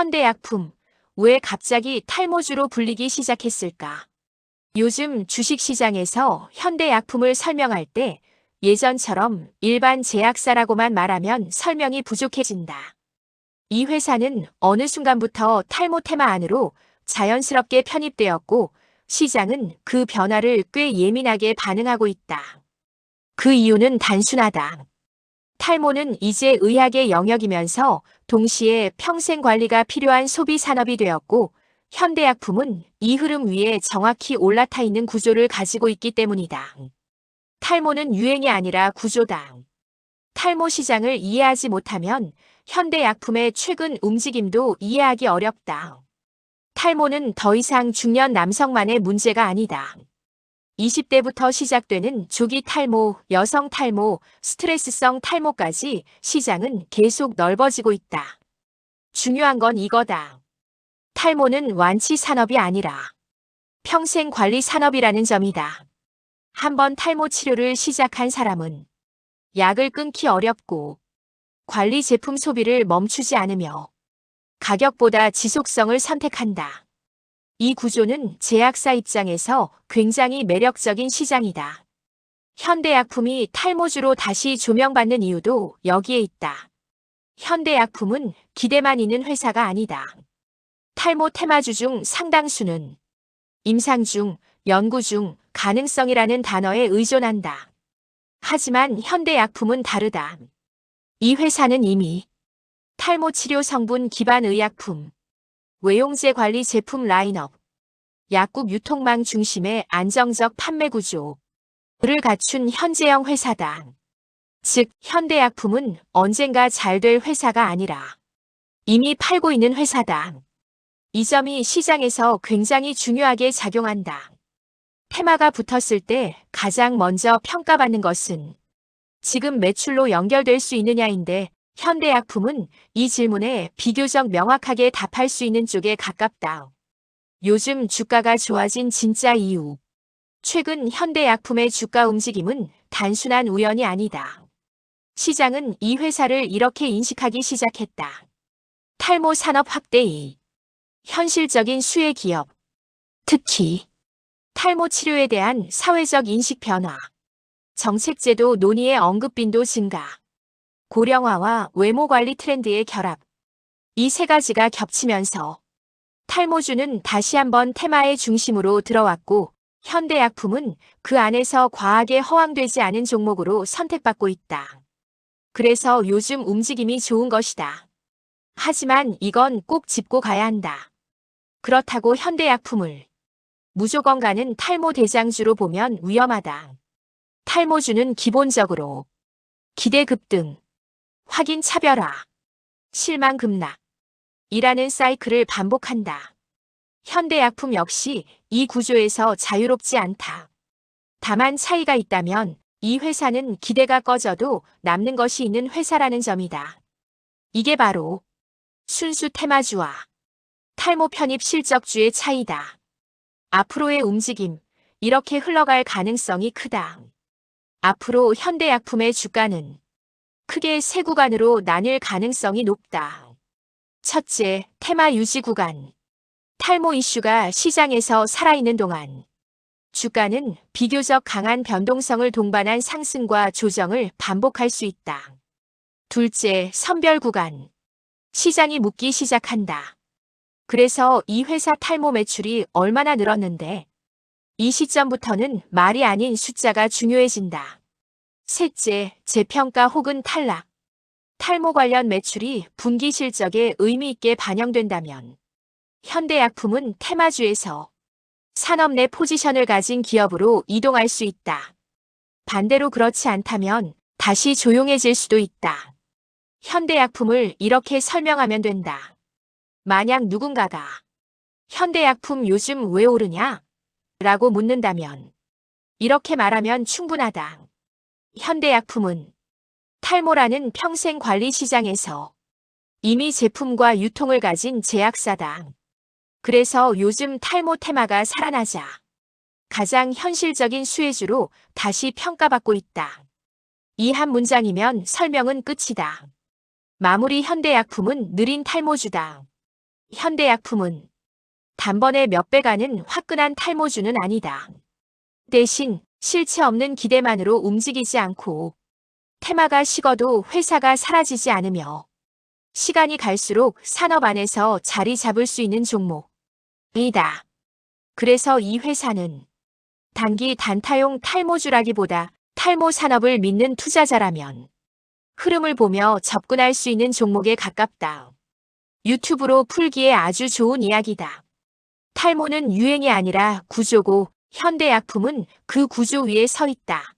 현대약품, 왜 갑자기 탈모주로 불리기 시작했을까? 요즘 주식시장에서 현대약품을 설명할 때 예전처럼 일반 제약사라고만 말하면 설명이 부족해진다. 이 회사는 어느 순간부터 탈모 테마 안으로 자연스럽게 편입되었고 시장은 그 변화를 꽤 예민하게 반응하고 있다. 그 이유는 단순하다. 탈모는 이제 의학의 영역이면서 동시에 평생 관리가 필요한 소비 산업이 되었고 현대약품은 이 흐름 위에 정확히 올라타 있는 구조를 가지고 있기 때문이다. 탈모는 유행이 아니라 구조다. 탈모 시장을 이해하지 못하면 현대약품의 최근 움직임도 이해하기 어렵다. 탈모는 더 이상 중년 남성만의 문제가 아니다. 20대부터 시작되는 조기 탈모, 여성 탈모, 스트레스성 탈모까지 시장은 계속 넓어지고 있다. 중요한 건 이거다. 탈모는 완치 산업이 아니라 평생 관리 산업이라는 점이다. 한번 탈모 치료를 시작한 사람은 약을 끊기 어렵고 관리 제품 소비를 멈추지 않으며 가격보다 지속성을 선택한다. 이 구조는 제약사 입장에서 굉장히 매력적인 시장이다. 현대약품이 탈모주로 다시 조명받는 이유도 여기에 있다. 현대약품은 기대만 있는 회사가 아니다. 탈모 테마주 중 상당수는 임상 중, 연구 중, 가능성이라는 단어에 의존한다. 하지만 현대약품은 다르다. 이 회사는 이미 탈모 치료 성분 기반 의약품, 외용제 관리 제품 라인업, 약국 유통망 중심의 안정적 판매 구조를 갖춘 현재형 회사다. 즉, 현대약품은 언젠가 잘 될 회사가 아니라 이미 팔고 있는 회사다. 이 점이 시장에서 굉장히 중요하게 작용한다. 테마가 붙었을 때 가장 먼저 평가받는 것은 지금 매출로 연결될 수 있느냐인데 현대약품은 이 질문에 비교적 명확하게 답할 수 있는 쪽에 가깝다. 요즘 주가가 좋아진 진짜 이유. 최근 현대약품의 주가 움직임은 단순한 우연이 아니다. 시장은 이 회사를 이렇게 인식하기 시작했다. 탈모 산업 확대의 현실적인 수혜 기업. 특히 탈모 치료에 대한 사회적 인식 변화. 정책제도 논의의 언급 빈도 증가. 고령화와 외모 관리 트렌드의 결합. 이 세 가지가 겹치면서 탈모주는 다시 한번 테마의 중심으로 들어왔고 현대약품은 그 안에서 과하게 허황되지 않은 종목으로 선택받고 있다. 그래서 요즘 움직임이 좋은 것이다. 하지만 이건 꼭 짚고 가야 한다. 그렇다고 현대약품을 무조건 가는 탈모 대장주로 보면 위험하다. 탈모주는 기본적으로 기대 급등, 확인 차별화, 실망 급락 이라는 사이클을 반복한다. 현대약품 역시 이 구조에서 자유롭지 않다. 다만 차이가 있다면 이 회사는 기대가 꺼져도 남는 것이 있는 회사라는 점이다. 이게 바로 순수 테마주와 탈모 편입 실적주의 차이다. 앞으로의 움직임, 이렇게 흘러갈 가능성이 크다. 앞으로 현대약품의 주가는 크게 세 구간으로 나뉠 가능성이 높다. 첫째, 테마 유지 구간. 탈모 이슈가 시장에서 살아있는 동안 주가는 비교적 강한 변동성을 동반한 상승과 조정을 반복할 수 있다. 둘째, 선별 구간. 시장이 묻기 시작한다. 그래서 이 회사 탈모 매출이 얼마나 늘었는데 이 시점부터는 말이 아닌 숫자가 중요해진다. 셋째, 재평가 혹은 탈락. 탈모 관련 매출이 분기 실적에 의미 있게 반영된다면 현대약품은 테마주에서 산업 내 포지션을 가진 기업으로 이동할 수 있다. 반대로 그렇지 않다면 다시 조용해질 수도 있다. 현대약품을 이렇게 설명하면 된다. 만약 누군가가 현대약품 요즘 왜 오르냐? 라고 묻는다면 이렇게 말하면 충분하다. 현대약품은 탈모라는 평생 관리 시장에서 이미 제품과 유통을 가진 제약사다. 그래서 요즘 탈모 테마가 살아나자 가장 현실적인 수혜주로 다시 평가받고 있다. 이 한 문장이면 설명은 끝이다. 마무리 현대약품은 느린 탈모주다. 현대약품은 단번에 몇 배 가는 화끈한 탈모주는 아니다. 대신 실체 없는 기대만으로 움직이지 않고 테마가 식어도 회사가 사라지지 않으며 시간이 갈수록 산업 안에서 자리 잡을 수 있는 종목이다. 그래서 이 회사는 단기 단타용 탈모주라기보다 탈모 산업을 믿는 투자자라면 흐름을 보며 접근할 수 있는 종목에 가깝다. 유튜브로 풀기에 아주 좋은 이야기다. 탈모는 유행이 아니라 구조고 현대약품은 그 구조 위에 서 있다.